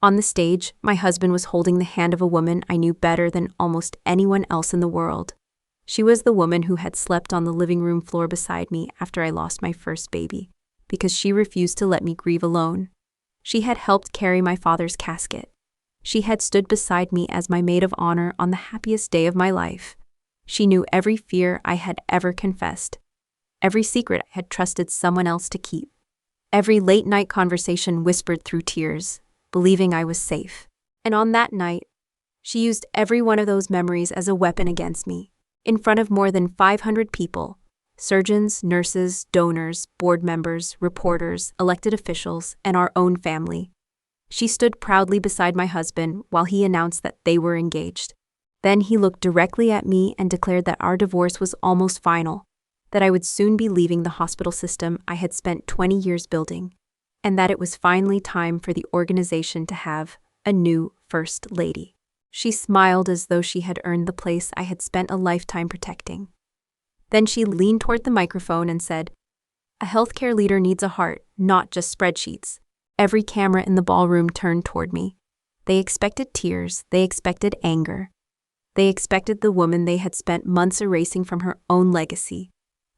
On the stage, my husband was holding the hand of a woman I knew better than almost anyone else in the world. She was the woman who had slept on the living room floor beside me after I lost my first baby, because she refused to let me grieve alone. She had helped carry my father's casket. She had stood beside me as my maid of honor on the happiest day of my life. She knew every fear I had ever confessed, every secret I had trusted someone else to keep, every late-night conversation whispered through tears, believing I was safe. And on that night, she used every one of those memories as a weapon against me, in front of more than 500 people, surgeons, nurses, donors, board members, reporters, elected officials, and our own family. She stood proudly beside my husband while he announced that they were engaged. Then he looked directly at me and declared that our divorce was almost final, that I would soon be leaving the hospital system I had spent 20 years building, and that it was finally time for the organization to have a new first lady. She smiled as though she had earned the place I had spent a lifetime protecting. Then she leaned toward the microphone and said, "A healthcare leader needs a heart, not just spreadsheets." Every camera in the ballroom turned toward me. They expected tears, they expected anger. They expected the woman they had spent months erasing from her own legacy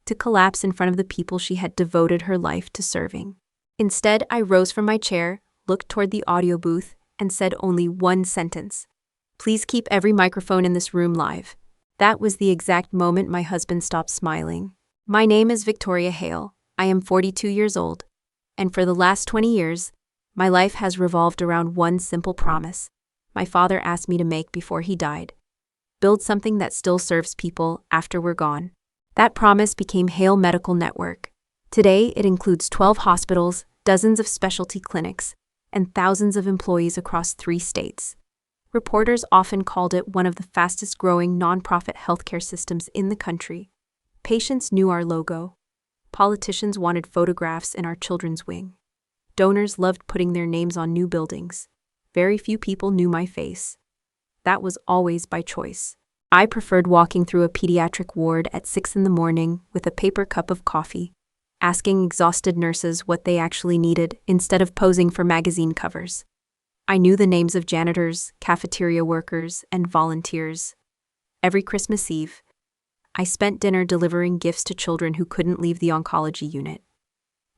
to collapse in front of the people she had devoted her life to serving. Instead, I rose from my chair, looked toward the audio booth, and said only one sentence. "Please keep every microphone in this room live." That was the exact moment my husband stopped smiling. My name is Victoria Hale. I am 42 years old, and for the last 20 years, my life has revolved around one simple promise my father asked me to make before he died: build something that still serves people after we're gone. That promise became Hale Medical Network. Today, it includes 12 hospitals, dozens of specialty clinics, and thousands of employees across 3 states. Reporters often called it one of the fastest-growing nonprofit healthcare systems in the country. Patients knew our logo. Politicians wanted photographs in our children's wing. Donors loved putting their names on new buildings. Very few people knew my face. That was always by choice. I preferred walking through a pediatric ward at 6 in the morning with a paper cup of coffee, asking exhausted nurses what they actually needed instead of posing for magazine covers. I knew the names of janitors, cafeteria workers, and volunteers. Every Christmas Eve, I spent dinner delivering gifts to children who couldn't leave the oncology unit.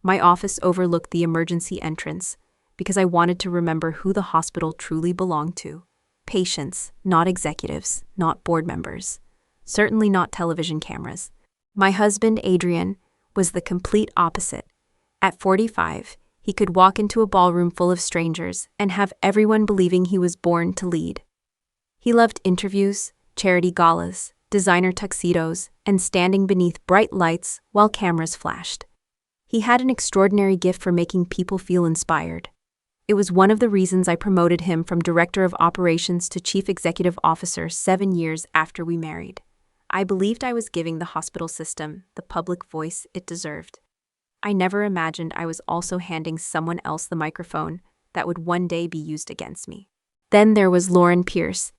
My office overlooked the emergency entrance because I wanted to remember who the hospital truly belonged to. Patients, not executives, not board members, certainly not television cameras. My husband, Adrian, was the complete opposite. At 45, he could walk into a ballroom full of strangers and have everyone believing he was born to lead. He loved interviews, charity galas, designer tuxedos, and standing beneath bright lights while cameras flashed. He had an extraordinary gift for making people feel inspired. It was one of the reasons I promoted him from Director of Operations to Chief Executive Officer 7 years after we married. I believed I was giving the hospital system the public voice it deserved. I never imagined I was also handing someone else the microphone that would one day be used against me. Then there was Lauren Pierce.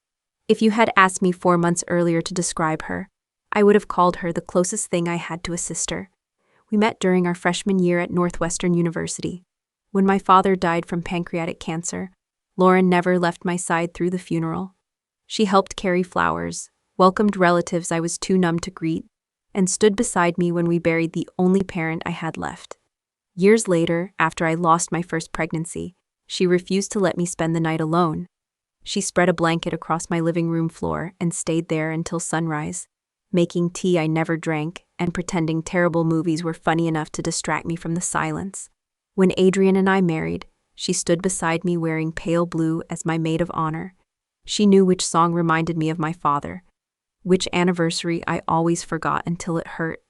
If you had asked me 4 months earlier to describe her, I would have called her the closest thing I had to a sister. We met during our freshman year at Northwestern University. When my father died from pancreatic cancer, Lauren never left my side through the funeral. She helped carry flowers, welcomed relatives I was too numb to greet, and stood beside me when we buried the only parent I had left. Years later, after I lost my first pregnancy, she refused to let me spend the night alone. She spread a blanket across my living room floor and stayed there until sunrise, making tea I never drank and pretending terrible movies were funny enough to distract me from the silence. When Adrian and I married, she stood beside me wearing pale blue as my maid of honor. She knew which song reminded me of my father, which anniversary I always forgot until it hurt,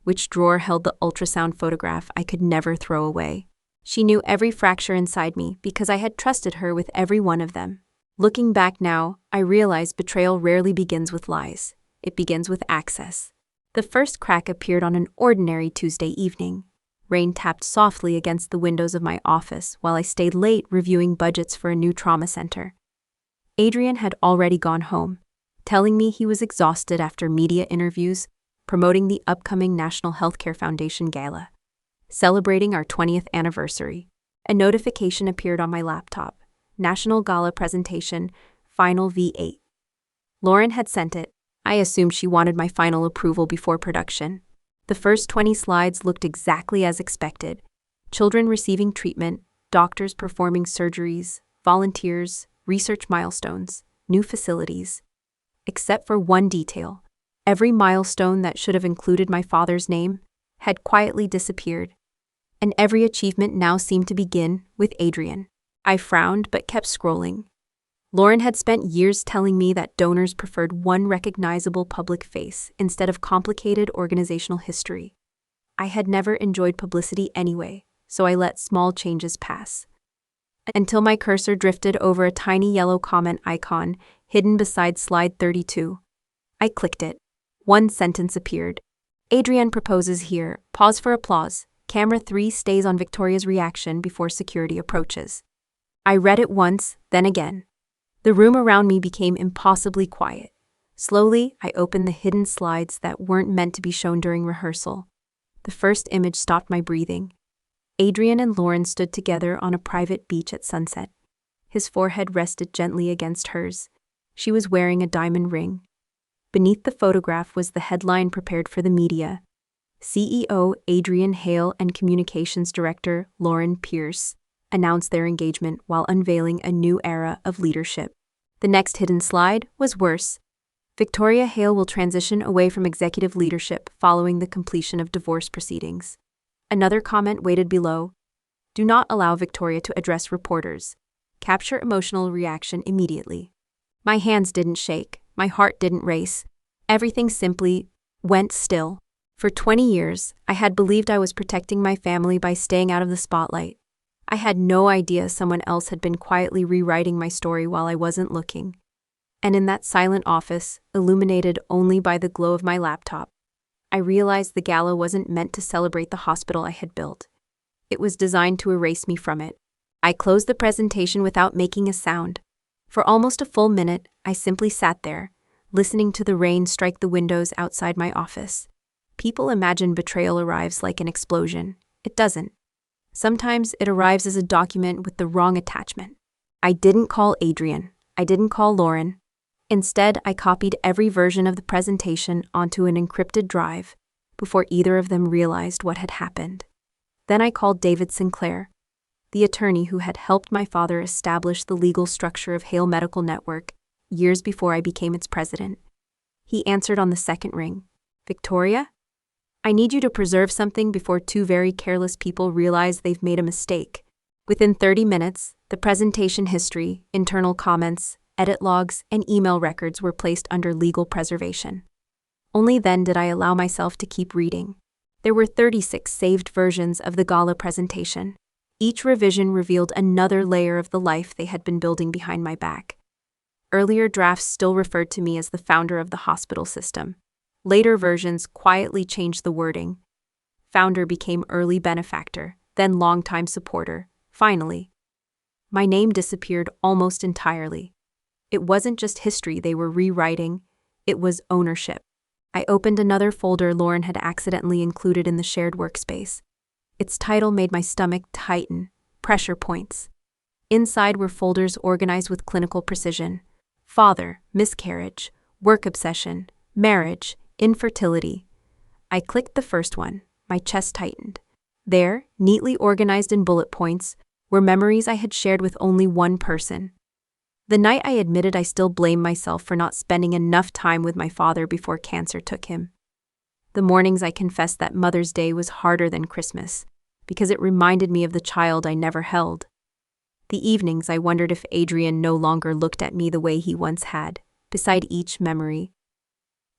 which drawer held the ultrasound photograph I could never throw away. She knew every fracture inside me because I had trusted her with every one of them. Looking back now, I realize betrayal rarely begins with lies. It begins with access. The first crack appeared on an ordinary Tuesday evening. Rain tapped softly against the windows of my office while I stayed late reviewing budgets for a new trauma center. Adrian had already gone home, telling me he was exhausted after media interviews, promoting the upcoming National Healthcare Foundation Gala, celebrating our 20th anniversary. A notification appeared on my laptop. National Gala Presentation, Final V8. Lauren had sent it. I assumed she wanted my final approval before production. The first 20 slides looked exactly as expected. Children receiving treatment, doctors performing surgeries, volunteers, research milestones, new facilities. Except for one detail. Every milestone that should have included my father's name had quietly disappeared. And every achievement now seemed to begin with Adrian. I frowned but kept scrolling. Lauren had spent years telling me that donors preferred one recognizable public face instead of complicated organizational history. I had never enjoyed publicity anyway, so I let small changes pass. Until my cursor drifted over a tiny yellow comment icon hidden beside slide 32. I clicked it. One sentence appeared. Adrian proposes here. Pause for applause. Camera 3 stays on Victoria's reaction before security approaches. I read it once, then again. The room around me became impossibly quiet. Slowly, I opened the hidden slides that weren't meant to be shown during rehearsal. The first image stopped my breathing. Adrian and Lauren stood together on a private beach at sunset. His forehead rested gently against hers. She was wearing a diamond ring. Beneath the photograph was the headline prepared for the media. CEO Adrian Hale and Communications Director Lauren Pierce announced their engagement while unveiling a new era of leadership. The next hidden slide was worse. Victoria Hale will transition away from executive leadership following the completion of divorce proceedings. Another comment waited below. Do not allow Victoria to address reporters. Capture emotional reaction immediately. My hands didn't shake. My heart didn't race. Everything simply went still. For 20 years, I had believed I was protecting my family by staying out of the spotlight. I had no idea someone else had been quietly rewriting my story while I wasn't looking. And in that silent office, illuminated only by the glow of my laptop, I realized the gala wasn't meant to celebrate the hospital I had built. It was designed to erase me from it. I closed the presentation without making a sound. For almost a full minute, I simply sat there, listening to the rain strike the windows outside my office. People imagine betrayal arrives like an explosion. It doesn't. Sometimes it arrives as a document with the wrong attachment. I didn't call Adrian. I didn't call Lauren. Instead, I copied every version of the presentation onto an encrypted drive before either of them realized what had happened. Then I called David Sinclair, the attorney who had helped my father establish the legal structure of Hale Medical Network years before I became its president. He answered on the second ring. Victoria? I need you to preserve something before two very careless people realize they've made a mistake. Within 30 minutes, the presentation history, internal comments, edit logs, and email records were placed under legal preservation. Only then did I allow myself to keep reading. There were 36 saved versions of the gala presentation. Each revision revealed another layer of the life they had been building behind my back. Earlier drafts still referred to me as the founder of the hospital system. Later versions quietly changed the wording. Founder became early benefactor, then longtime supporter. Finally, my name disappeared almost entirely. It wasn't just history they were rewriting, it was ownership. I opened another folder Lauren had accidentally included in the shared workspace. Its title made my stomach tighten. Pressure points. Inside were folders organized with clinical precision. Father, miscarriage, work obsession, marriage, infertility. I clicked the first one. My chest tightened. There, neatly organized in bullet points, were memories I had shared with only one person. The night I admitted I still blamed myself for not spending enough time with my father before cancer took him. The mornings I confessed that Mother's Day was harder than Christmas, because it reminded me of the child I never held. The evenings I wondered if Adrian no longer looked at me the way he once had, beside each memory.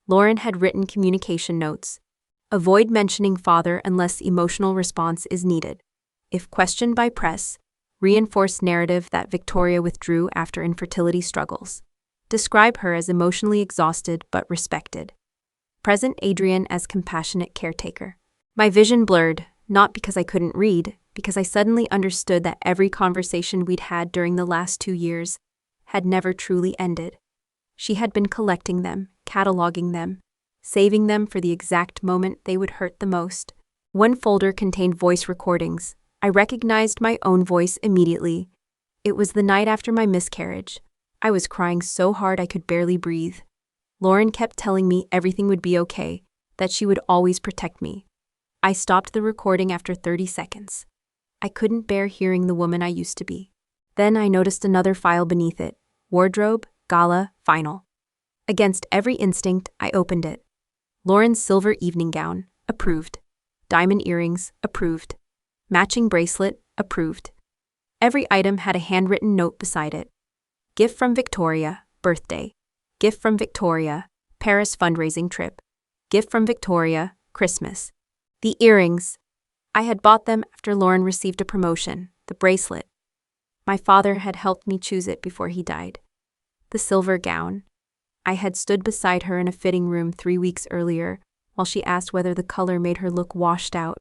Lauren had written communication notes. Avoid mentioning father unless emotional response is needed. If questioned by press, reinforce narrative that Victoria withdrew after infertility struggles. Describe her as emotionally exhausted but respected. Present Adrian as compassionate caretaker. My vision blurred, not because I couldn't read, because I suddenly understood that every conversation we'd had during the last 2 years had never truly ended. She had been collecting them, cataloging them, saving them for the exact moment they would hurt the most. One folder contained voice recordings. I recognized my own voice immediately. It was the night after my miscarriage. I was crying so hard I could barely breathe. Lauren kept telling me everything would be okay, that she would always protect me. I stopped the recording after 30 seconds. I couldn't bear hearing the woman I used to be. Then I noticed another file beneath it. Wardrobe, Gala, final. Against every instinct, I opened it. Lauren's silver evening gown, approved. Diamond earrings, approved. Matching bracelet, approved. Every item had a handwritten note beside it. Gift from Victoria, birthday. Gift from Victoria, Paris fundraising trip. Gift from Victoria, Christmas. The earrings. I had bought them after Lauren received a promotion, the bracelet. My father had helped me choose it before he died. The silver gown. I had stood beside her in a fitting room 3 weeks earlier, while she asked whether the color made her look washed out.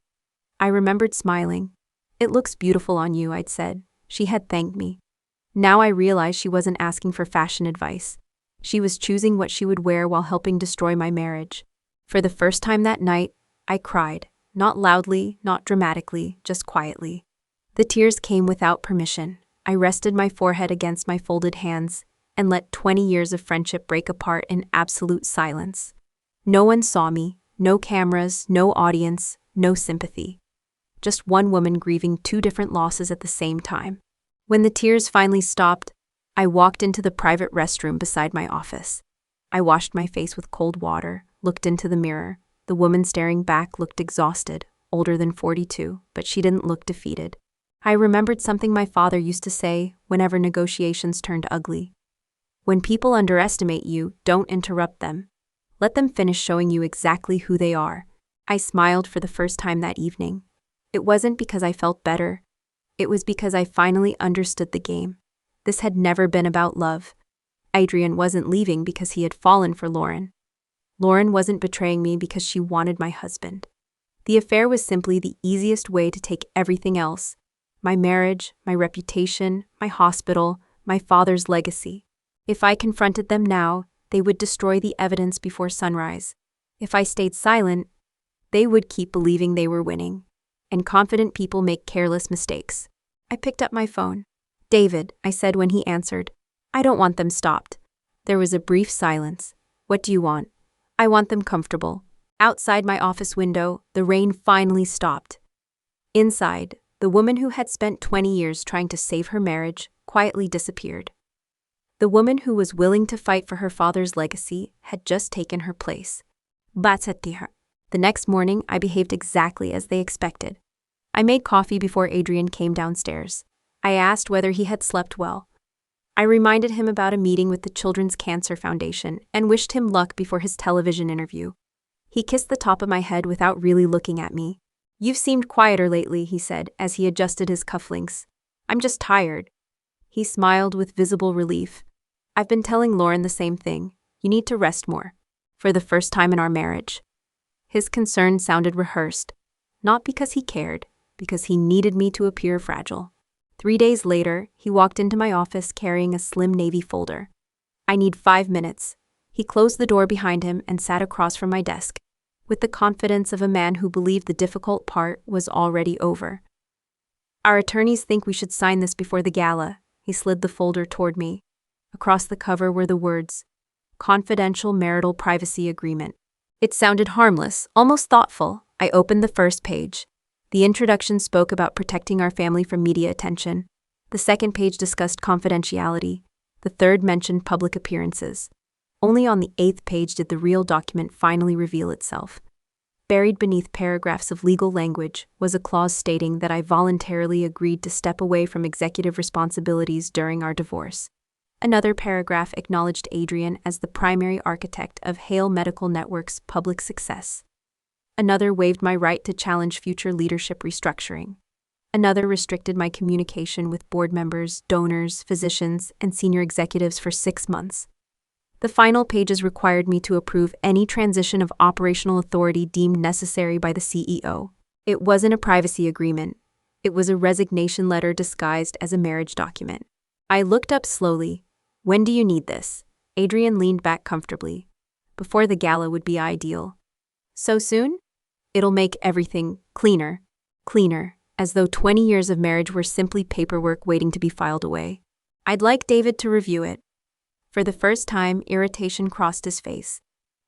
I remembered smiling. "It looks beautiful on you," I'd said. She had thanked me. Now I realized she wasn't asking for fashion advice. She was choosing what she would wear while helping destroy my marriage. For the first time that night, I cried. Not loudly, not dramatically, just quietly. The tears came without permission. I rested my forehead against my folded hands and let 20 years of friendship break apart in absolute silence. No one saw me, no cameras, no audience, no sympathy. Just one woman grieving 2 different losses at the same time. When the tears finally stopped, I walked into the private restroom beside my office. I washed my face with cold water, looked into the mirror. The woman staring back looked exhausted, older than 42, but she didn't look defeated. I remembered something my father used to say whenever negotiations turned ugly. When people underestimate you, don't interrupt them. Let them finish showing you exactly who they are. I smiled for the first time that evening. It wasn't because I felt better. It was because I finally understood the game. This had never been about love. Adrian wasn't leaving because he had fallen for Lauren. Lauren wasn't betraying me because she wanted my husband. The affair was simply the easiest way to take everything else. My marriage, my reputation, my hospital, my father's legacy. If I confronted them now, they would destroy the evidence before sunrise. If I stayed silent, they would keep believing they were winning. And confident people make careless mistakes. I picked up my phone. "David," I said when he answered. "I don't want them stopped." There was a brief silence. "What do you want?" "I want them comfortable." Outside my office window, the rain finally stopped. Inside, the woman who had spent 20 years trying to save her marriage quietly disappeared. The woman who was willing to fight for her father's legacy had just taken her place. The next morning, I behaved exactly as they expected. I made coffee before Adrian came downstairs. I asked whether he had slept well. I reminded him about a meeting with the Children's Cancer Foundation and wished him luck before his television interview. He kissed the top of my head without really looking at me. "You've seemed quieter lately," he said as he adjusted his cufflinks. "I'm just tired." He smiled with visible relief. "I've been telling Lauren the same thing. You need to rest more." For the first time in our marriage. His concern sounded rehearsed, not because he cared, because he needed me to appear fragile. 3 days later, he walked into my office carrying a slim navy folder. "I need 5 minutes." He closed the door behind him and sat across from my desk, with the confidence of a man who believed the difficult part was already over. "Our attorneys think we should sign this before the gala." He slid the folder toward me. Across the cover were the words, "Confidential Marital Privacy Agreement." It sounded harmless, almost thoughtful. I opened the first page. The introduction spoke about protecting our family from media attention. The second page discussed confidentiality. The third mentioned public appearances. Only on the 8th page did the real document finally reveal itself. Buried beneath paragraphs of legal language was a clause stating that I voluntarily agreed to step away from executive responsibilities during our divorce. Another paragraph acknowledged Adrian as the primary architect of Hale Medical Network's public success. Another waived my right to challenge future leadership restructuring. Another restricted my communication with board members, donors, physicians, and senior executives for 6 months. The final pages required me to approve any transition of operational authority deemed necessary by the CEO. It wasn't a privacy agreement. It was a resignation letter disguised as a marriage document. I looked up slowly. "When do you need this?" Adrian leaned back comfortably. "Before the gala would be ideal." "So soon?" "It'll make everything cleaner." "Cleaner." as though 20 years of marriage were simply paperwork waiting to be filed away. I'd like David to review it. For the first time, irritation crossed his face.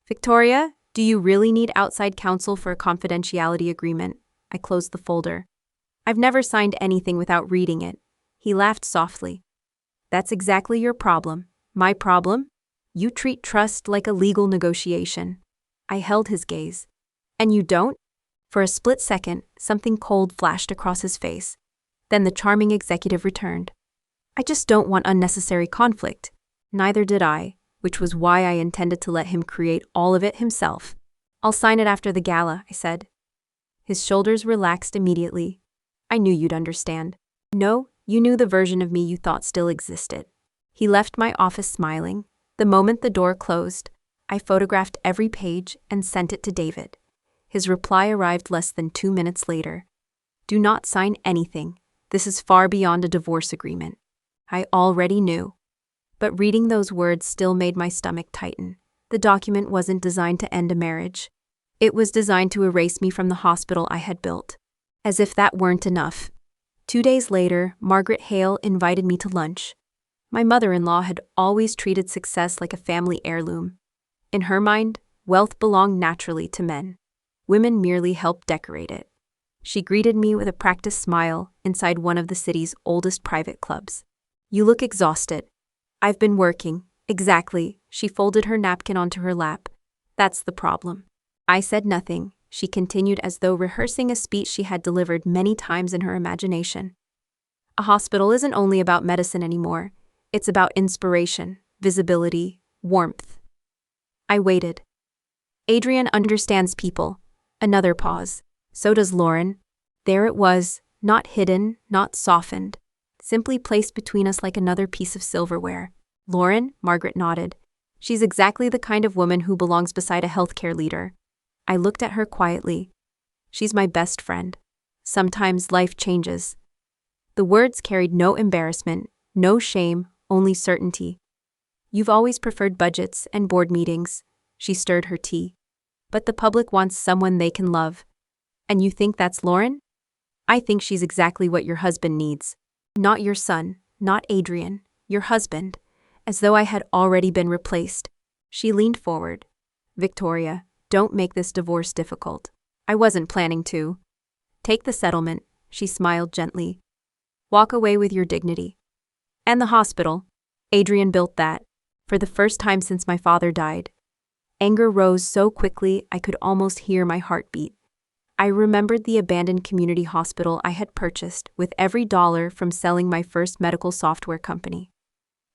Victoria, do you really need outside counsel for a confidentiality agreement? I closed the folder. I've never signed anything without reading it. He laughed softly. That's exactly your problem. My problem? You treat trust like a legal negotiation. I held his gaze. And you don't? For a split second, something cold flashed across his face. Then the charming executive returned. I just don't want unnecessary conflict. Neither did I, which was why I intended to let him create all of it himself. I'll sign it after the gala, I said. His shoulders relaxed immediately. I knew you'd understand. No, you knew the version of me you thought still existed. He left my office smiling. The moment the door closed, I photographed every page and sent it to David. His reply arrived less than 2 minutes later. Do not sign anything. This is far beyond a divorce agreement. I already knew. But reading those words still made my stomach tighten. The document wasn't designed to end a marriage. It was designed to erase me from the hospital I had built. As if that weren't enough. 2 days later, Margaret Hale invited me to lunch. My mother-in-law had always treated success like a family heirloom. In her mind, wealth belonged naturally to men. Women merely helped decorate it. She greeted me with a practiced smile inside one of the city's oldest private clubs. You look exhausted. I've been working. Exactly. She folded her napkin onto her lap. That's the problem. I said nothing. She continued as though rehearsing a speech she had delivered many times in her imagination. A hospital isn't only about medicine anymore. It's about inspiration, visibility, warmth. I waited. Adrian understands people. Another pause. So does Lauren. There it was, not hidden, not softened. Simply placed between us like another piece of silverware. Lauren, Margaret nodded. She's exactly the kind of woman who belongs beside a healthcare leader. I looked at her quietly. She's my best friend. Sometimes life changes. The words carried no embarrassment, no shame, only certainty. You've always preferred budgets and board meetings. She stirred her tea. But the public wants someone they can love. And you think that's Lauren? I think she's exactly what your husband needs. Not your son, not Adrian, your husband. As though I had already been replaced. She leaned forward. Victoria, don't make this divorce difficult. I wasn't planning to. Take the settlement, she smiled gently. Walk away with your dignity. And the hospital. Adrian built that. For the first time since my father died. Anger rose so quickly I could almost hear my heart beat. I remembered the abandoned community hospital I had purchased with every dollar from selling my first medical software company.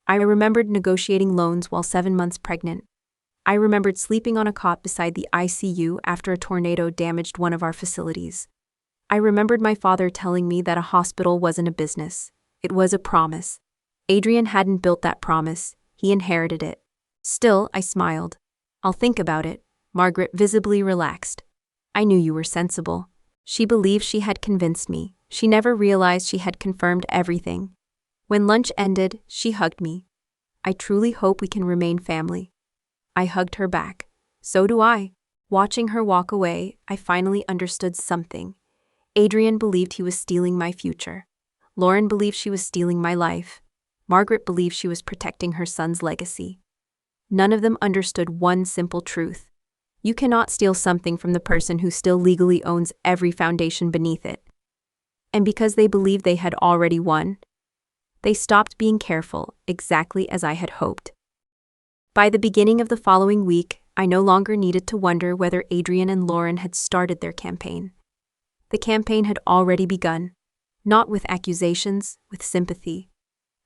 I remembered negotiating loans while 7 months pregnant. I remembered sleeping on a cot beside the ICU after a tornado damaged one of our facilities. I remembered my father telling me that a hospital wasn't a business. It was a promise. Adrian hadn't built that promise. He inherited it. Still, I smiled. I'll think about it. Margaret visibly relaxed. I knew you were sensible. She believed she had convinced me. She never realized she had confirmed everything. When lunch ended, she hugged me. I truly hope we can remain family. I hugged her back. So do I. Watching her walk away, I finally understood something. Adrian believed he was stealing my future. Lauren believed she was stealing my life. Margaret believed she was protecting her son's legacy. None of them understood one simple truth. You cannot steal something from the person who still legally owns every foundation beneath it. And because they believed they had already won, they stopped being careful, exactly as I had hoped. By the beginning of the following week, I no longer needed to wonder whether Adrian and Lauren had started their campaign. The campaign had already begun, not with accusations, with sympathy.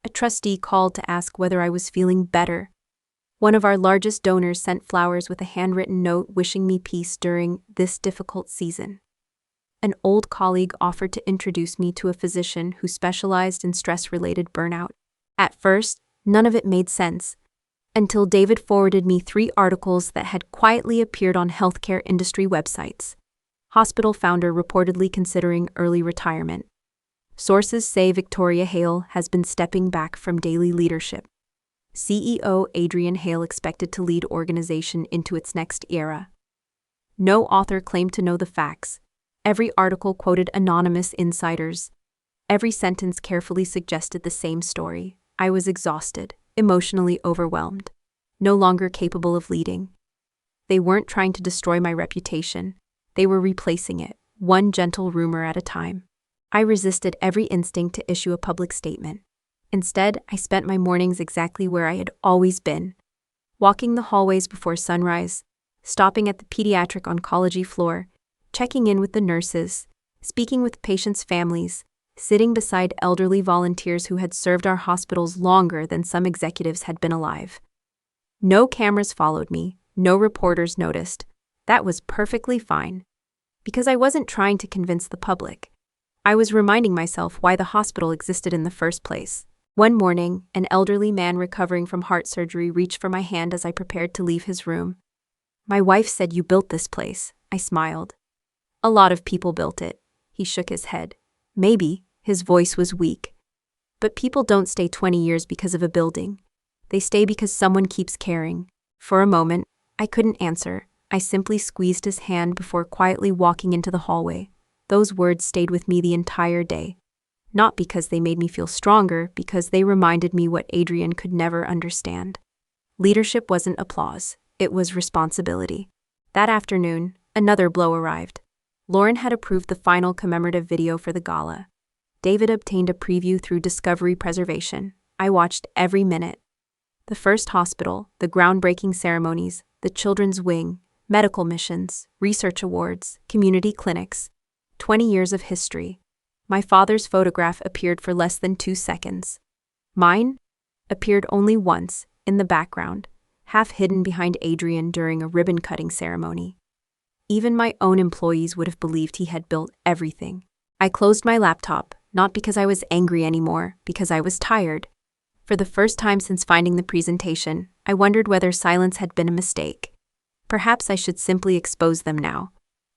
A trustee called to ask whether I was feeling better. One of our largest donors sent flowers with a handwritten note wishing me peace during this difficult season. An old colleague offered to introduce me to a physician who specialized in stress-related burnout. At first, none of it made sense, until David forwarded me 3 articles that had quietly appeared on healthcare industry websites. Hospital founder reportedly considering early retirement. Sources say Victoria Hale has been stepping back from daily leadership. CEO Adrian Hale expected to lead organization into its next era. No author claimed to know the facts. Every article quoted anonymous insiders. Every sentence carefully suggested the same story. I was exhausted, emotionally overwhelmed, no longer capable of leading. They weren't trying to destroy my reputation. They were replacing it, one gentle rumor at a time. I resisted every instinct to issue a public statement. Instead, I spent my mornings exactly where I had always been, walking the hallways before sunrise, stopping at the pediatric oncology floor, checking in with the nurses, speaking with patients' families, sitting beside elderly volunteers who had served our hospitals longer than some executives had been alive. No cameras followed me, no reporters noticed. That was perfectly fine. Because I wasn't trying to convince the public. I was reminding myself why the hospital existed in the first place. One morning, an elderly man recovering from heart surgery reached for my hand as I prepared to leave his room. "My wife said you built this place," I smiled. "A lot of people built it." He shook his head. "Maybe," his voice was weak. "But people don't stay 20 years because of a building. They stay because someone keeps caring." For a moment, I couldn't answer. I simply squeezed his hand before quietly walking into the hallway. Those words stayed with me the entire day. Not because they made me feel stronger, because they reminded me what Adrian could never understand. Leadership wasn't applause, it was responsibility. That afternoon, another blow arrived. Lauren had approved the final commemorative video for the gala. David obtained a preview through Discovery Preservation. I watched every minute. The first hospital, the groundbreaking ceremonies, the children's wing, medical missions, research awards, community clinics. 20 years of history. My father's photograph appeared for less than 2 seconds. Mine appeared only once, in the background, half hidden behind Adrian during a ribbon-cutting ceremony. Even my own employees would have believed he had built everything. I closed my laptop, not because I was angry anymore, because I was tired. For the first time since finding the presentation, I wondered whether silence had been a mistake. Perhaps I should simply expose them now.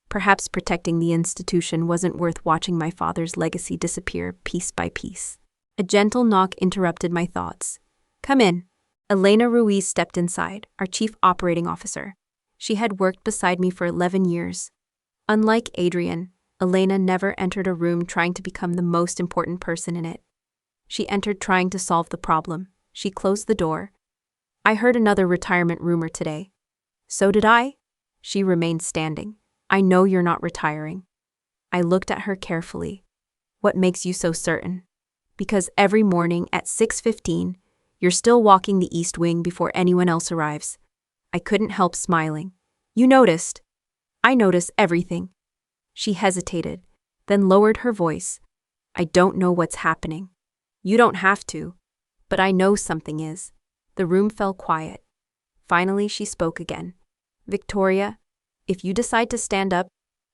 Perhaps protecting the institution wasn't worth watching my father's legacy disappear piece by piece. A gentle knock interrupted my thoughts. "Come in." Elena Ruiz stepped inside, our chief operating officer. She had worked beside me for 11 years. Unlike Adrian, Elena never entered a room trying to become the most important person in it. She entered trying to solve the problem. She closed the door. "I heard another retirement rumor today." "So did I." She remained standing. "I know you're not retiring." I looked at her carefully. "What makes you so certain?" "Because every morning at 6:15, you're still walking the East Wing before anyone else arrives." I couldn't help smiling. "You noticed." "I notice everything." She hesitated, then lowered her voice. "I don't know what's happening." "You don't have to." "But I know something is." The room fell quiet. Finally, she spoke again. "Victoria, if you decide to stand up,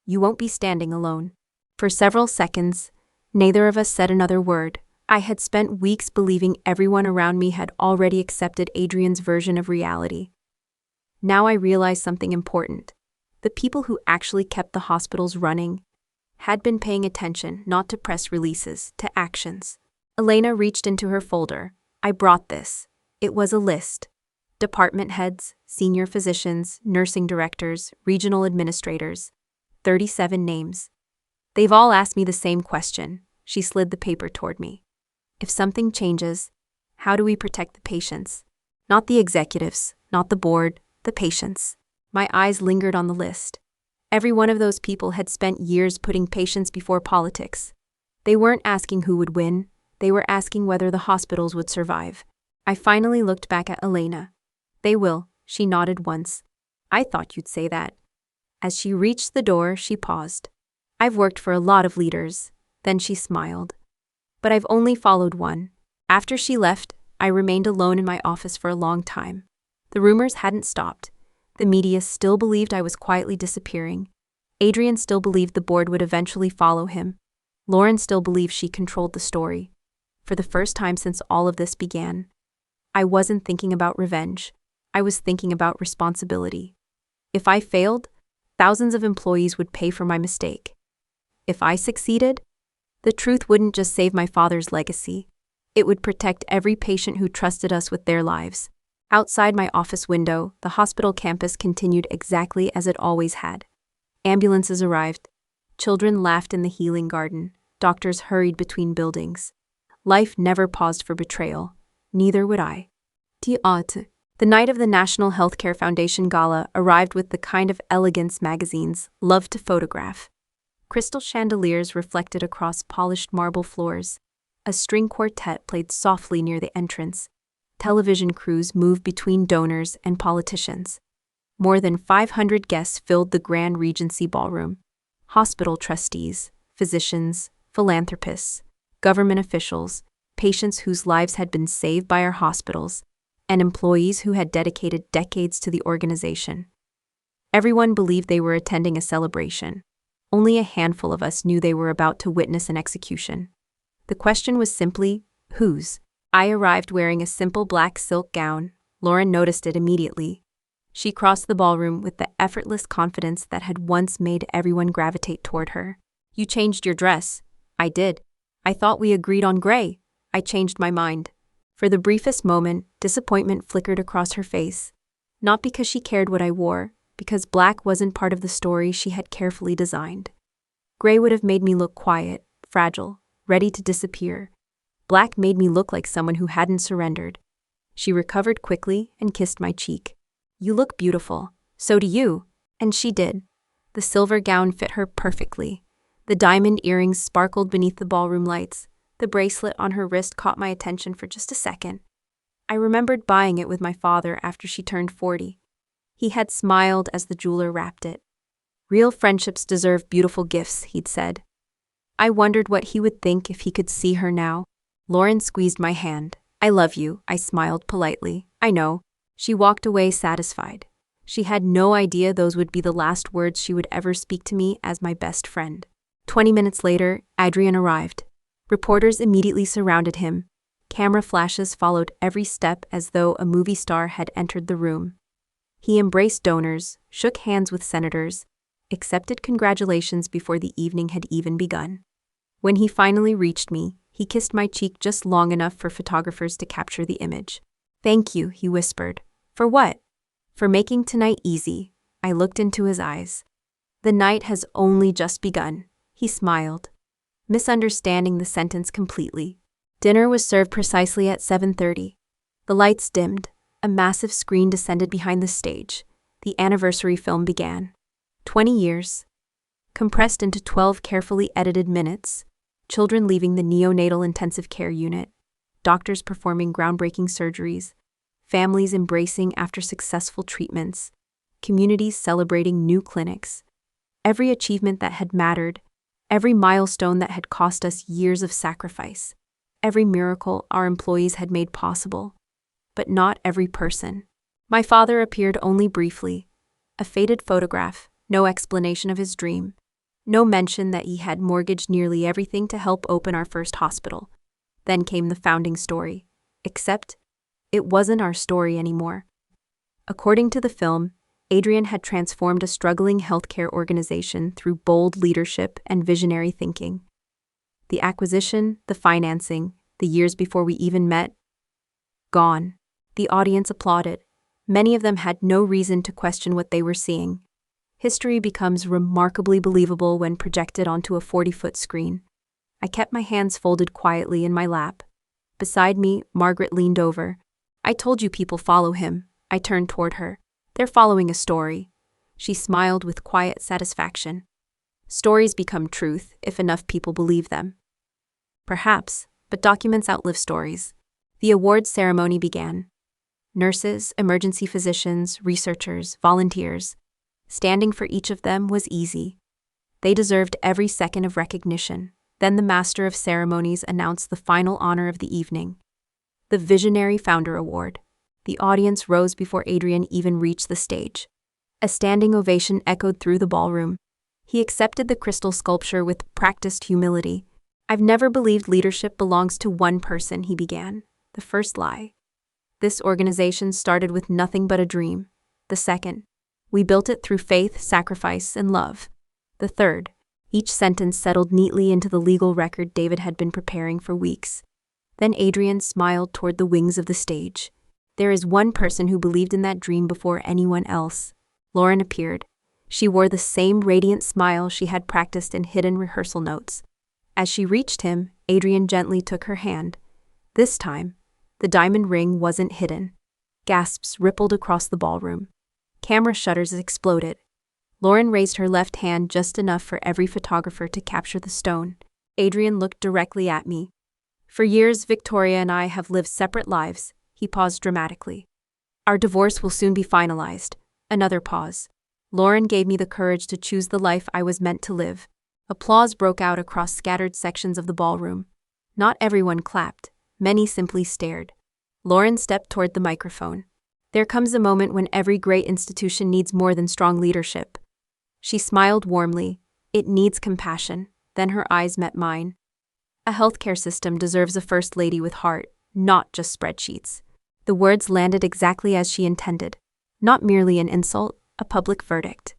you won't be standing alone." For several seconds, neither of us said another word. I had spent weeks believing everyone around me had already accepted Adrian's version of reality. Now I realized something important. The people who actually kept the hospitals running had been paying attention not to press releases, to actions. Elena reached into her folder. "I brought this." It was a list. Department heads, senior physicians, nursing directors, regional administrators. 37 names. "They've all asked me the same question." She slid the paper toward me. "If something changes, how do we protect the patients? Not the executives, not the board, the patients." My eyes lingered on the list. Every one of those people had spent years putting patients before politics. They weren't asking who would win, they were asking whether the hospitals would survive. I finally looked back at Elena. "They will," she nodded once. "I thought you'd say that." As she reached the door, she paused. "I've worked for a lot of leaders." Then she smiled. "But I've only followed one." After she left, I remained alone in my office for a long time. The rumors hadn't stopped. The media still believed I was quietly disappearing. Adrian still believed the board would eventually follow him. Lauren still believed she controlled the story. For the first time since all of this began, I wasn't thinking about revenge. I was thinking about responsibility. If I failed, thousands of employees would pay for my mistake. If I succeeded, the truth wouldn't just save my father's legacy. It would protect every patient who trusted us with their lives. Outside my office window, the hospital campus continued exactly as it always had. Ambulances arrived. Children laughed in the healing garden. Doctors hurried between buildings. Life never paused for betrayal. Neither would I. The night of the National Healthcare Foundation Gala arrived with the kind of elegance magazines love to photograph. Crystal chandeliers reflected across polished marble floors. A string quartet played softly near the entrance. Television crews moved between donors and politicians. More than 500 guests filled the Grand Regency Ballroom. Hospital trustees, physicians, philanthropists, government officials, patients whose lives had been saved by our hospitals, and employees who had dedicated decades to the organization. Everyone believed they were attending a celebration. Only a handful of us knew they were about to witness an execution. The question was simply, whose? I arrived wearing a simple black silk gown. Lauren noticed it immediately. She crossed the ballroom with the effortless confidence that had once made everyone gravitate toward her. "You changed your dress." "I did. I thought we agreed on gray." "I changed my mind." For the briefest moment, disappointment flickered across her face. Not because she cared what I wore, because black wasn't part of the story she had carefully designed. Gray would have made me look quiet, fragile, ready to disappear. Black made me look like someone who hadn't surrendered. She recovered quickly and kissed my cheek. "You look beautiful. So do you." And she did. The silver gown fit her perfectly. The diamond earrings sparkled beneath the ballroom lights. The bracelet on her wrist caught my attention for just a second. I remembered buying it with my father after she turned 40. He had smiled as the jeweler wrapped it. "Real friendships deserve beautiful gifts," he'd said. I wondered what he would think if he could see her now. Lauren squeezed my hand. "I love you," I smiled politely. "I know." She walked away satisfied. She had no idea those would be the last words she would ever speak to me as my best friend. 20 minutes later, Adrian arrived. Reporters immediately surrounded him. Camera flashes followed every step as though a movie star had entered the room. He embraced donors, shook hands with senators, accepted congratulations before the evening had even begun. When he finally reached me, he kissed my cheek just long enough for photographers to capture the image. "Thank you," he whispered. "For what?" "For making tonight easy." I looked into his eyes. "The night has only just begun." He smiled, misunderstanding the sentence completely. Dinner was served precisely at 7:30. The lights dimmed. A massive screen descended behind the stage. The anniversary film began. 20 years. Compressed into 12 carefully edited minutes. Children leaving the neonatal intensive care unit. Doctors performing groundbreaking surgeries. Families embracing after successful treatments. Communities celebrating new clinics. Every achievement that had mattered. Every milestone that had cost us years of sacrifice. Every miracle our employees had made possible. But not every person. My father appeared only briefly. A faded photograph, no explanation of his dream. No mention that he had mortgaged nearly everything to help open our first hospital. Then came the founding story. Except, it wasn't our story anymore. According to the film, Adrian had transformed a struggling healthcare organization through bold leadership and visionary thinking. The acquisition, the financing, the years before we even met, gone. The audience applauded. Many of them had no reason to question what they were seeing. History becomes remarkably believable when projected onto a 40-foot screen. I kept my hands folded quietly in my lap. Beside me, Margaret leaned over. "I told you people follow him." I turned toward her. "They're following a story." She smiled with quiet satisfaction. Stories become truth if enough people believe them. Perhaps, but documents outlive stories. The awards ceremony began. Nurses, emergency physicians, researchers, volunteers. Standing for each of them was easy. They deserved every second of recognition. Then the master of ceremonies announced the final honor of the evening. The Visionary Founder Award. The audience rose before Adrian even reached the stage. A standing ovation echoed through the ballroom. He accepted the crystal sculpture with practiced humility. "I've never believed leadership belongs to one person," he began. The first lie. "This organization started with nothing but a dream." The second. "We built it through faith, sacrifice, and love." The third. Each sentence settled neatly into the legal record David had been preparing for weeks. Then Adrian smiled toward the wings of the stage. "There is one person who believed in that dream before anyone else." Lauren appeared. She wore the same radiant smile she had practiced in hidden rehearsal notes. As she reached him, Adrian gently took her hand. This time, the diamond ring wasn't hidden. Gasps rippled across the ballroom. Camera shutters exploded. Lauren raised her left hand just enough for every photographer to capture the stone. Adrian looked directly at me. For years, Victoria and I have lived separate lives. He paused dramatically. Our divorce will soon be finalized. Another pause. Lauren gave me the courage to choose the life I was meant to live. Applause broke out across scattered sections of the ballroom. Not everyone clapped. Many simply stared. Lauren stepped toward the microphone. There comes a moment when every great institution needs more than strong leadership. She smiled warmly. It needs compassion. Then her eyes met mine. A healthcare system deserves a first lady with heart, not just spreadsheets. The words landed exactly as she intended. Not merely an insult, a public verdict.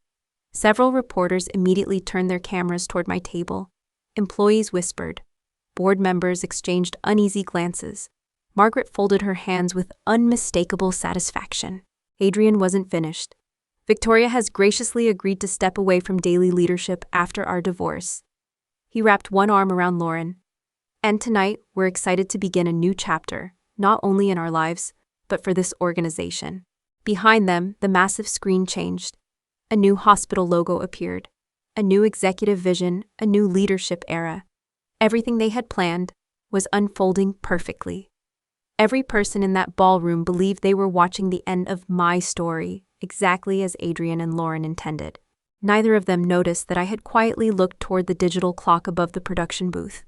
Several reporters immediately turned their cameras toward my table. Employees whispered. Board members exchanged uneasy glances. Margaret folded her hands with unmistakable satisfaction. Adrian wasn't finished. Victoria has graciously agreed to step away from daily leadership after our divorce. He wrapped one arm around Lauren. And tonight, we're excited to begin a new chapter, not only in our lives, but for this organization. Behind them, the massive screen changed. A new hospital logo appeared. A new executive vision, a new leadership era. Everything they had planned was unfolding perfectly. Every person in that ballroom believed they were watching the end of my story, exactly as Adrian and Lauren intended. Neither of them noticed that I had quietly looked toward the digital clock above the production booth.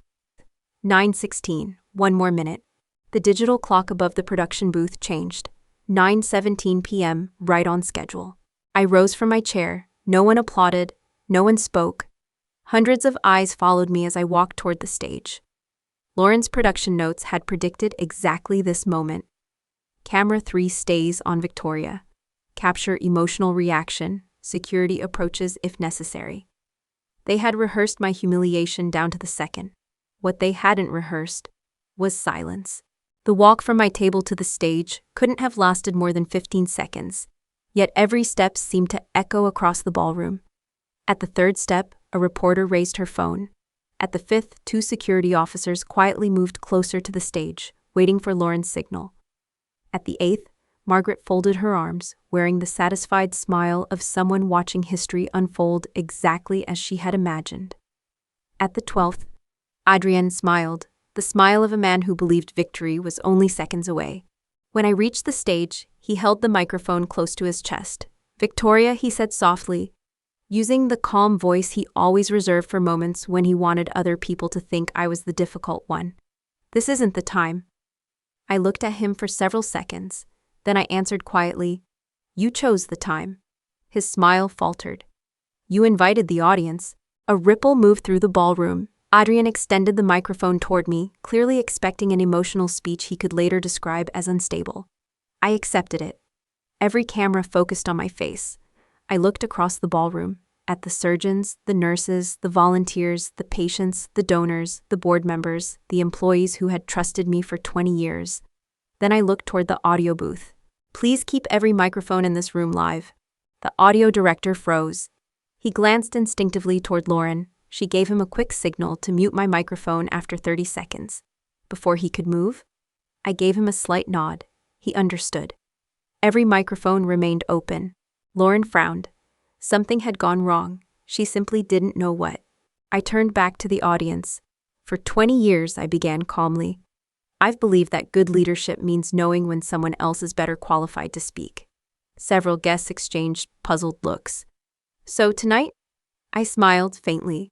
9:16, one more minute. The digital clock above the production booth changed. 9:17 p.m., right on schedule. I rose from my chair. No one applauded. No one spoke. Hundreds of eyes followed me as I walked toward the stage. Lauren's production notes had predicted exactly this moment. Camera 3 stays on Victoria. Capture emotional reaction. Security approaches if necessary. They had rehearsed my humiliation down to the second. What they hadn't rehearsed was silence. The walk from my table to the stage couldn't have lasted more than 15 seconds, yet every step seemed to echo across the ballroom. At the third step, a reporter raised her phone. At the fifth, 2 security officers quietly moved closer to the stage, waiting for Lauren's signal. At the 8th, Margaret folded her arms, wearing the satisfied smile of someone watching history unfold exactly as she had imagined. At the 12th, Adrian smiled, the smile of a man who believed victory was only seconds away. When I reached the stage, he held the microphone close to his chest. "Victoria," he said softly, using the calm voice he always reserved for moments when he wanted other people to think I was the difficult one. "This isn't the time." I looked at him for several seconds. Then I answered quietly, "You chose the time." His smile faltered. "You invited the audience." A ripple moved through the ballroom. Adrian extended the microphone toward me, clearly expecting an emotional speech he could later describe as unstable. I accepted it. Every camera focused on my face. I looked across the ballroom, at the surgeons, the nurses, the volunteers, the patients, the donors, the board members, the employees who had trusted me for 20 years. Then I looked toward the audio booth. "Please keep every microphone in this room live." The audio director froze. He glanced instinctively toward Lauren. She gave him a quick signal to mute my microphone after 30 seconds. Before he could move, I gave him a slight nod. He understood. Every microphone remained open. Lauren frowned. Something had gone wrong. She simply didn't know what. I turned back to the audience. "For 20 years," I began calmly, "I've believed that good leadership means knowing when someone else is better qualified to speak." Several guests exchanged puzzled looks. "So tonight?" I smiled faintly.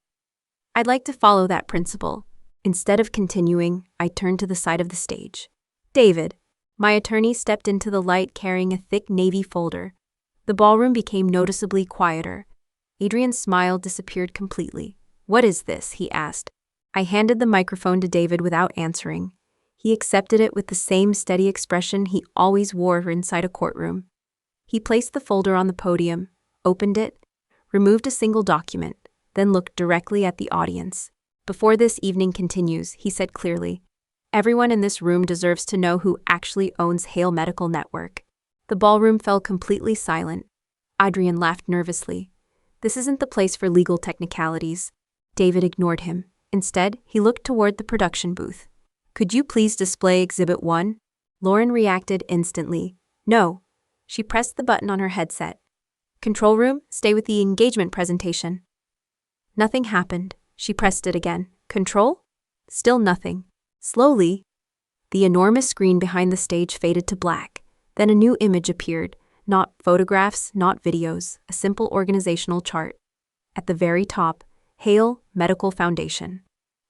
"I'd like to follow that principle." Instead of continuing, I turned to the side of the stage. "David." My attorney stepped into the light carrying a thick navy folder. The ballroom became noticeably quieter. Adrian's smile disappeared completely. "What is this?" he asked. I handed the microphone to David without answering. He accepted it with the same steady expression he always wore inside a courtroom. He placed the folder on the podium, opened it, removed a single document, then looked directly at the audience. "Before this evening continues," he said clearly, "everyone in this room deserves to know who actually owns Hale Medical Network." The ballroom fell completely silent. Adrian laughed nervously. This isn't the place for legal technicalities. David ignored him. Instead, he looked toward the production booth. Could you please display Exhibit 1? Lauren reacted instantly. No. She pressed the button on her headset. Control room, stay with the engagement presentation. Nothing happened. She pressed it again. Control? Still nothing. Slowly, the enormous screen behind the stage faded to black. Then a new image appeared. Not photographs, not videos, a simple organizational chart. At the very top, Hale Medical Foundation.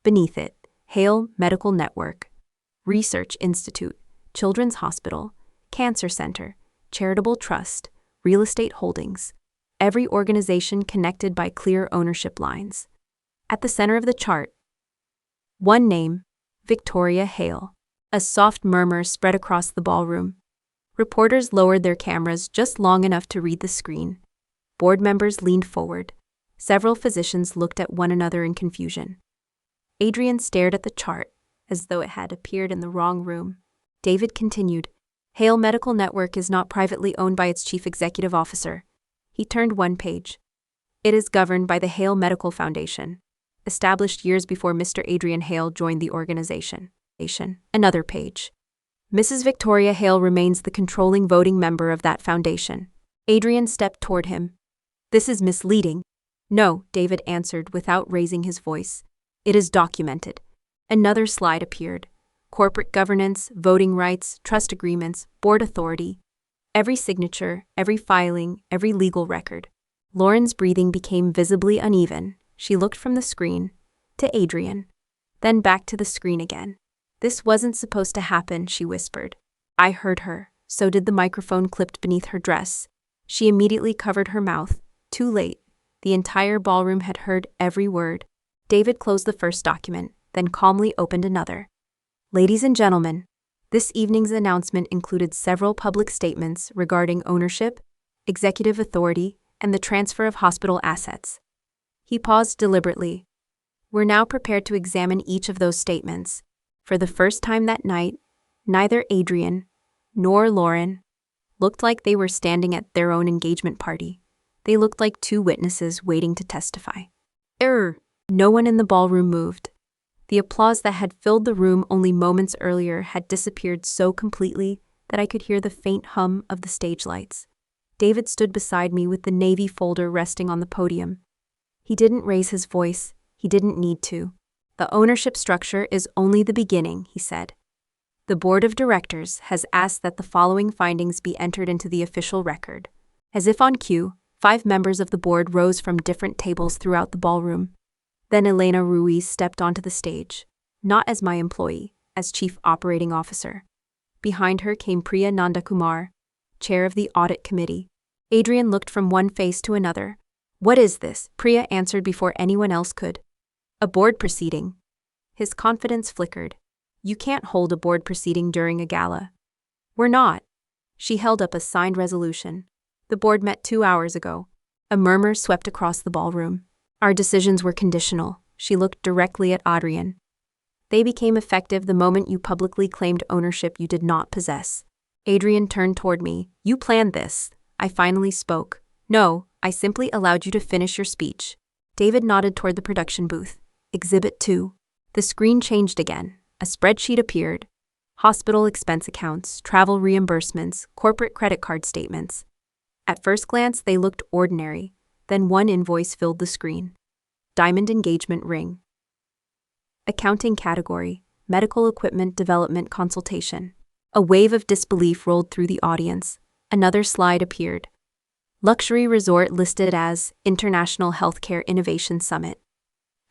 Beneath it, Hale Medical Network, Research Institute, Children's Hospital, Cancer Center, Charitable Trust, Real Estate Holdings. Every organization connected by clear ownership lines. At the center of the chart, one name, Victoria Hale. A soft murmur spread across the ballroom. Reporters lowered their cameras just long enough to read the screen. Board members leaned forward. Several physicians looked at one another in confusion. Adrian stared at the chart, as though it had appeared in the wrong room. David continued, Hale Medical Network is not privately owned by its chief executive officer. He turned one page. It is governed by the Hale Medical Foundation, established years before Mr. Adrian Hale joined the organization. Another page. Mrs. Victoria Hale remains the controlling voting member of that foundation. Adrian stepped toward him. This is misleading. No, David answered without raising his voice. It is documented. Another slide appeared. Corporate governance, voting rights, trust agreements, board authority. Every signature, every filing, every legal record. Lauren's breathing became visibly uneven. She looked from the screen to Adrian, then back to the screen again. This wasn't supposed to happen, she whispered. I heard her. So did the microphone clipped beneath her dress. She immediately covered her mouth. Too late. The entire ballroom had heard every word. David closed the first document, then calmly opened another. Ladies and gentlemen, this evening's announcement included several public statements regarding ownership, executive authority, and the transfer of hospital assets. He paused deliberately. We're now prepared to examine each of those statements. For the first time that night, neither Adrian nor Lauren looked like they were standing at their own engagement party. They looked like two witnesses waiting to testify. No one in the ballroom moved. The applause that had filled the room only moments earlier had disappeared so completely that I could hear the faint hum of the stage lights. David stood beside me with the navy folder resting on the podium. He didn't raise his voice. He didn't need to. The ownership structure is only the beginning, he said. The board of directors has asked that the following findings be entered into the official record. As if on cue, 5 members of the board rose from different tables throughout the ballroom. Then Elena Ruiz stepped onto the stage, not as my employee, as chief operating officer. Behind her came Priya Nandakumar, chair of the audit committee. Adrian looked from one face to another. What is this? Priya answered before anyone else could. A board proceeding. His confidence flickered. You can't hold a board proceeding during a gala. We're not. She held up a signed resolution. The board met 2 hours ago. A murmur swept across the ballroom. Our decisions were conditional. She looked directly at Adrian. They became effective the moment you publicly claimed ownership you did not possess. Adrian turned toward me. You planned this. I finally spoke. No, I simply allowed you to finish your speech. David nodded toward the production booth. Exhibit 2. The screen changed again. A spreadsheet appeared. Hospital expense accounts, travel reimbursements, corporate credit card statements. At first glance, they looked ordinary. Then one invoice filled the screen. Diamond engagement ring. Accounting category, medical equipment development consultation. A wave of disbelief rolled through the audience. Another slide appeared. Luxury resort listed as International Healthcare Innovation Summit.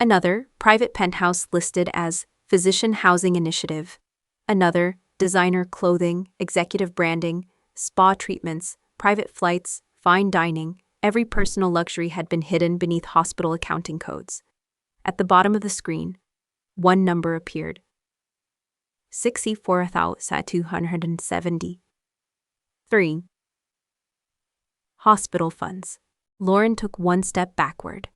Another, private penthouse listed as Physician Housing Initiative. Another, designer clothing, executive branding, spa treatments, private flights, fine dining. Every personal luxury had been hidden beneath hospital accounting codes. At the bottom of the screen, one number appeared. 64,270. 3. Hospital funds. Lauren took one step backward.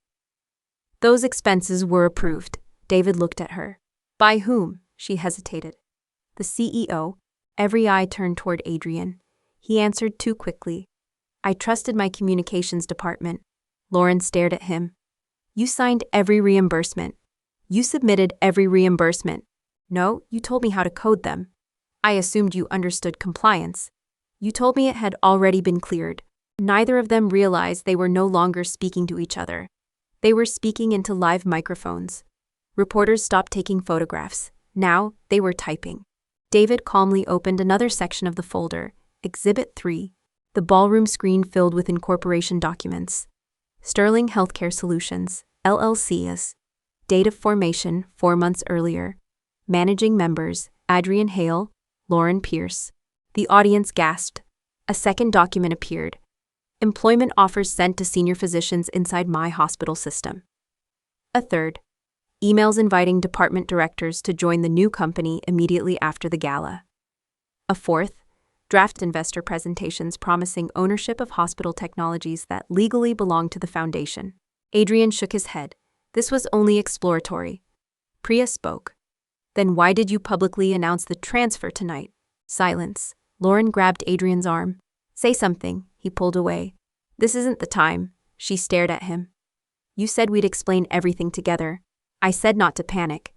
Those expenses were approved. David looked at her. By whom? She hesitated. The CEO. Every eye turned toward Adrian. He answered too quickly. I trusted my communications department. Lauren stared at him. You signed every reimbursement. You submitted every reimbursement. No, you told me how to code them. I assumed you understood compliance. You told me it had already been cleared. Neither of them realized they were no longer speaking to each other. They were speaking into live microphones. Reporters stopped taking photographs. Now, they were typing. David calmly opened another section of the folder, Exhibit 3, the ballroom screen filled with incorporation documents. Sterling Healthcare Solutions, LLC. Date of formation, 4 months earlier. Managing members, Adrian Hale, Lauren Pierce. The audience gasped. A second document appeared. Employment offers sent to senior physicians inside my hospital system. A third. Emails inviting department directors to join the new company immediately after the gala. A fourth. Draft investor presentations promising ownership of hospital technologies that legally belong to the foundation. Adrian shook his head. This was only exploratory. Priya spoke. Then why did you publicly announce the transfer tonight? Silence. Lauren grabbed Adrian's arm. Say something. He pulled away. This isn't the time. She stared at him. You said we'd explain everything together. I said not to panic.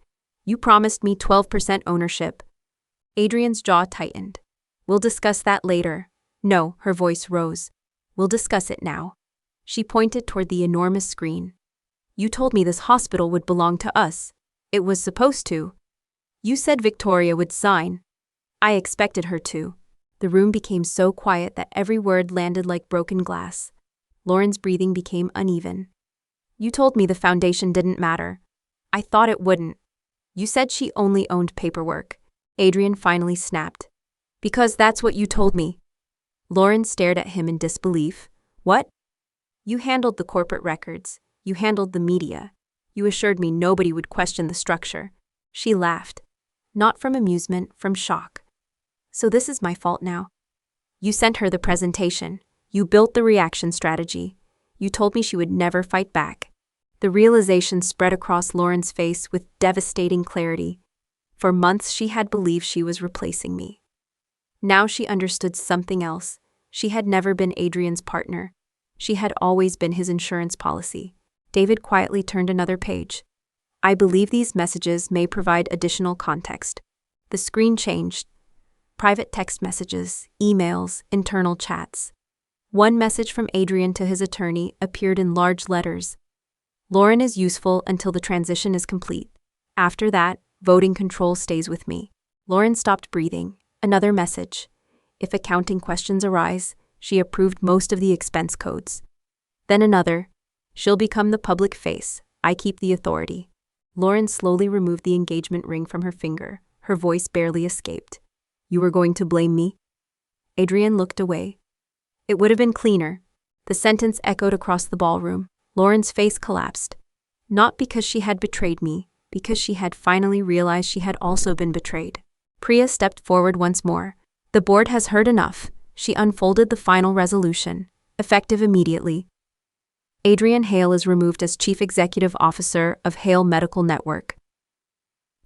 You promised me 12% ownership. Adrian's jaw tightened. We'll discuss that later. No, her voice rose. We'll discuss it now. She pointed toward the enormous screen. You told me this hospital would belong to us. It was supposed to. You said Victoria would sign. I expected her to. The room became so quiet that every word landed like broken glass. Lauren's breathing became uneven. You told me the foundation didn't matter. I thought it wouldn't. You said she only owned paperwork. Adrian finally snapped. Because that's what you told me. Lauren stared at him in disbelief. What? You handled the corporate records. You handled the media. You assured me nobody would question the structure. She laughed. Not from amusement, from shock. So this is my fault now. You sent her the presentation. You built the reaction strategy. You told me she would never fight back. The realization spread across Lauren's face with devastating clarity. For months she had believed she was replacing me. Now she understood something else. She had never been Adrian's partner. She had always been his insurance policy. David quietly turned another page. I believe these messages may provide additional context. The screen changed. Private text messages, emails, internal chats. One message from Adrian to his attorney appeared in large letters. Lauren is useful until the transition is complete. After that, voting control stays with me. Lauren stopped breathing. Another message. If accounting questions arise, she approved most of the expense codes. Then another. She'll become the public face. I keep the authority. Lauren slowly removed the engagement ring from her finger. Her voice barely escaped. You were going to blame me? Adrian looked away. It would have been cleaner. The sentence echoed across the ballroom. Lauren's face collapsed. Not because she had betrayed me, because she had finally realized she had also been betrayed. Priya stepped forward once more. The board has heard enough. She unfolded the final resolution, effective immediately. Adrian Hale is removed as Chief Executive Officer of Hale Medical Network.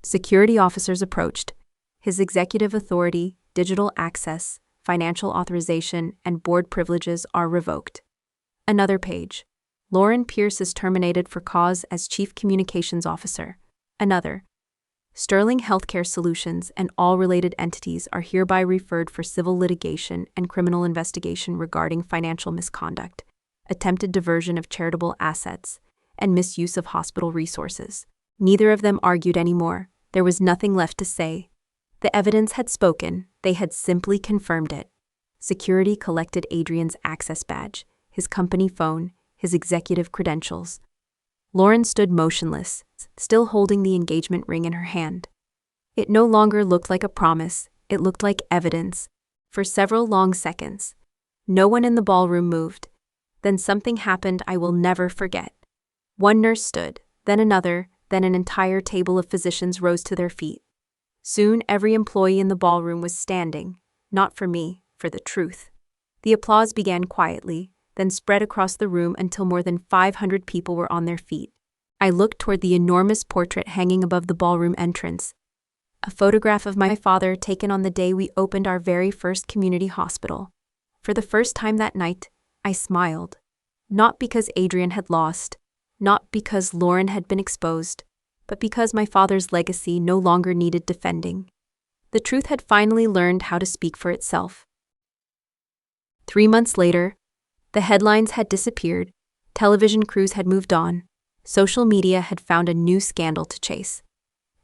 Security officers approached. His executive authority, digital access, financial authorization, and board privileges are revoked. Another page. Lauren Pierce is terminated for cause as Chief Communications Officer. Another. Sterling Healthcare Solutions and all related entities are hereby referred for civil litigation and criminal investigation regarding financial misconduct, attempted diversion of charitable assets, and misuse of hospital resources. Neither of them argued anymore. There was nothing left to say. The evidence had spoken. They had simply confirmed it. Security collected Adrian's access badge, his company phone, his executive credentials. Lauren stood motionless, still holding the engagement ring in her hand. It no longer looked like a promise. It looked like evidence. For several long seconds, no one in the ballroom moved. Then something happened I will never forget. One nurse stood, then another, then an entire table of physicians rose to their feet. Soon every employee in the ballroom was standing, not for me, for the truth. The applause began quietly, then spread across the room until more than 500 people were on their feet. I looked toward the enormous portrait hanging above the ballroom entrance. A photograph of my father taken on the day we opened our very first community hospital. For the first time that night, I smiled. Not because Adrian had lost, not because Lauren had been exposed, but because my father's legacy no longer needed defending. The truth had finally learned how to speak for itself. 3 months later, the headlines had disappeared, television crews had moved on, social media had found a new scandal to chase.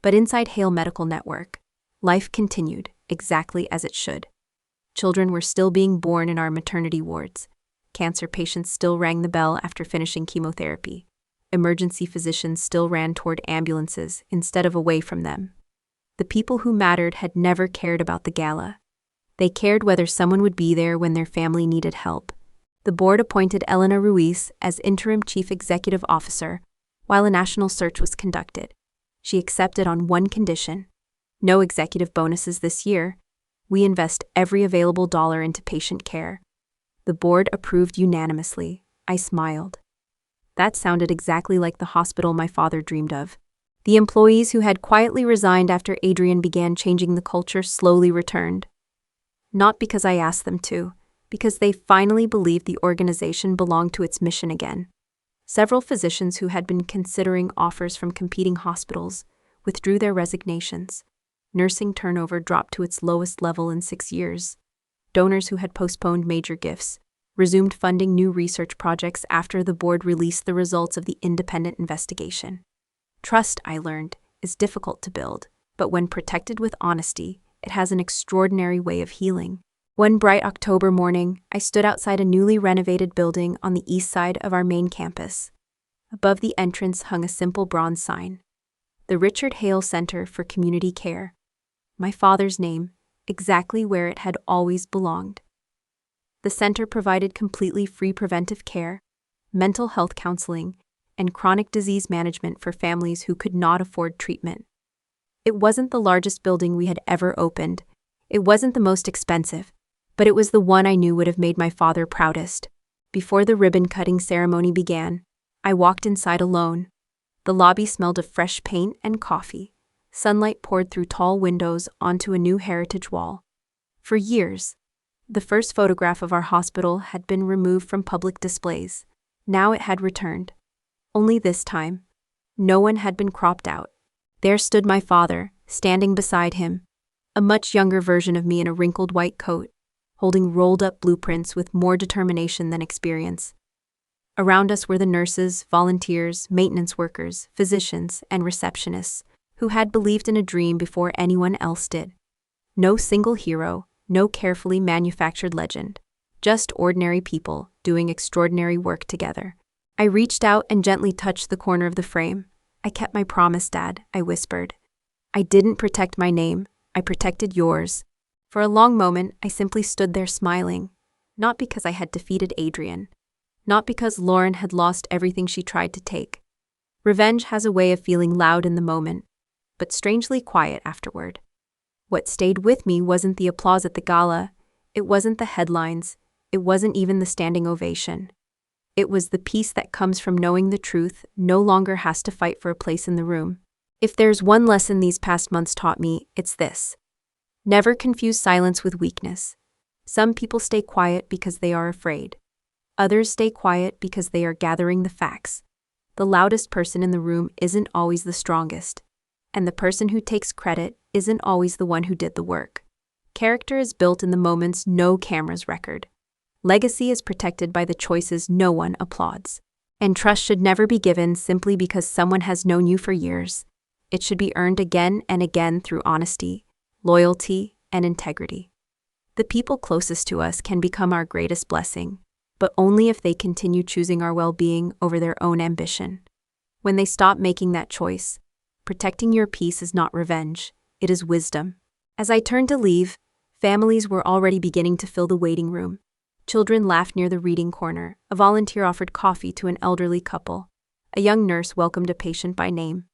But inside Hale Medical Network, life continued exactly as it should. Children were still being born in our maternity wards. Cancer patients still rang the bell after finishing chemotherapy. Emergency physicians still ran toward ambulances instead of away from them. The people who mattered had never cared about the gala. They cared whether someone would be there when their family needed help. The board appointed Elena Ruiz as interim chief executive officer while a national search was conducted. She accepted on one condition: no executive bonuses this year. We invest every available dollar into patient care. The board approved unanimously. I smiled. That sounded exactly like the hospital my father dreamed of. The employees who had quietly resigned after Adrian began changing the culture slowly returned. Not because I asked them to, because they finally believed the organization belonged to its mission again. Several physicians who had been considering offers from competing hospitals withdrew their resignations. Nursing turnover dropped to its lowest level in 6 years. Donors who had postponed major gifts resumed funding new research projects after the board released the results of the independent investigation. Trust, I learned, is difficult to build, but when protected with honesty, it has an extraordinary way of healing. One bright October morning, I stood outside a newly renovated building on the east side of our main campus. Above the entrance hung a simple bronze sign: the Richard Hale Center for Community Care. My father's name, exactly where it had always belonged. The center provided completely free preventive care, mental health counseling, and chronic disease management for families who could not afford treatment. It wasn't the largest building we had ever opened. It wasn't the most expensive, but it was the one I knew would have made my father proudest. Before the ribbon-cutting ceremony began, I walked inside alone. The lobby smelled of fresh paint and coffee. Sunlight poured through tall windows onto a new heritage wall. For years, the first photograph of our hospital had been removed from public displays. Now it had returned. Only this time, no one had been cropped out. There stood my father, standing beside him, a much younger version of me in a wrinkled white coat, holding rolled-up blueprints with more determination than experience. Around us were the nurses, volunteers, maintenance workers, physicians, and receptionists who had believed in a dream before anyone else did. No single hero, no carefully manufactured legend, just ordinary people doing extraordinary work together. I reached out and gently touched the corner of the frame. "I kept my promise, Dad," I whispered. "I didn't protect my name, I protected yours." For a long moment, I simply stood there smiling, not because I had defeated Adrian, not because Lauren had lost everything she tried to take. Revenge has a way of feeling loud in the moment, but strangely quiet afterward. What stayed with me wasn't the applause at the gala, it wasn't the headlines, it wasn't even the standing ovation. It was the peace that comes from knowing the truth no longer has to fight for a place in the room. If there's one lesson these past months taught me, it's this: never confuse silence with weakness. Some people stay quiet because they are afraid. Others stay quiet because they are gathering the facts. The loudest person in the room isn't always the strongest, and the person who takes credit isn't always the one who did the work. Character is built in the moments no cameras record. Legacy is protected by the choices no one applauds. And trust should never be given simply because someone has known you for years. It should be earned again and again through honesty, loyalty, and integrity. The people closest to us can become our greatest blessing, but only if they continue choosing our well-being over their own ambition. When they stop making that choice, protecting your peace is not revenge, it is wisdom. As I turned to leave, families were already beginning to fill the waiting room. Children laughed near the reading corner. A volunteer offered coffee to an elderly couple. A young nurse welcomed a patient by name.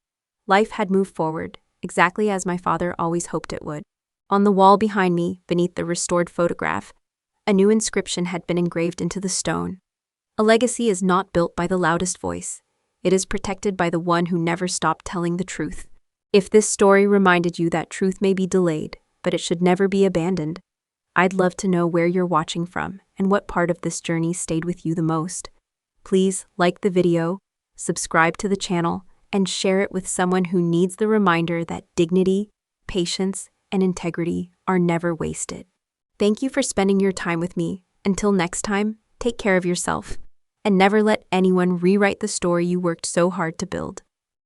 Life had moved forward, exactly as my father always hoped it would. On the wall behind me, beneath the restored photograph, a new inscription had been engraved into the stone. A legacy is not built by the loudest voice. It is protected by the one who never stopped telling the truth. If this story reminded you that truth may be delayed, but it should never be abandoned, I'd love to know where you're watching from and what part of this journey stayed with you the most. Please like the video, subscribe to the channel, and share it with someone who needs the reminder that dignity, patience, and integrity are never wasted. Thank you for spending your time with me. Until next time, take care of yourself, and never let anyone rewrite the story you worked so hard to build.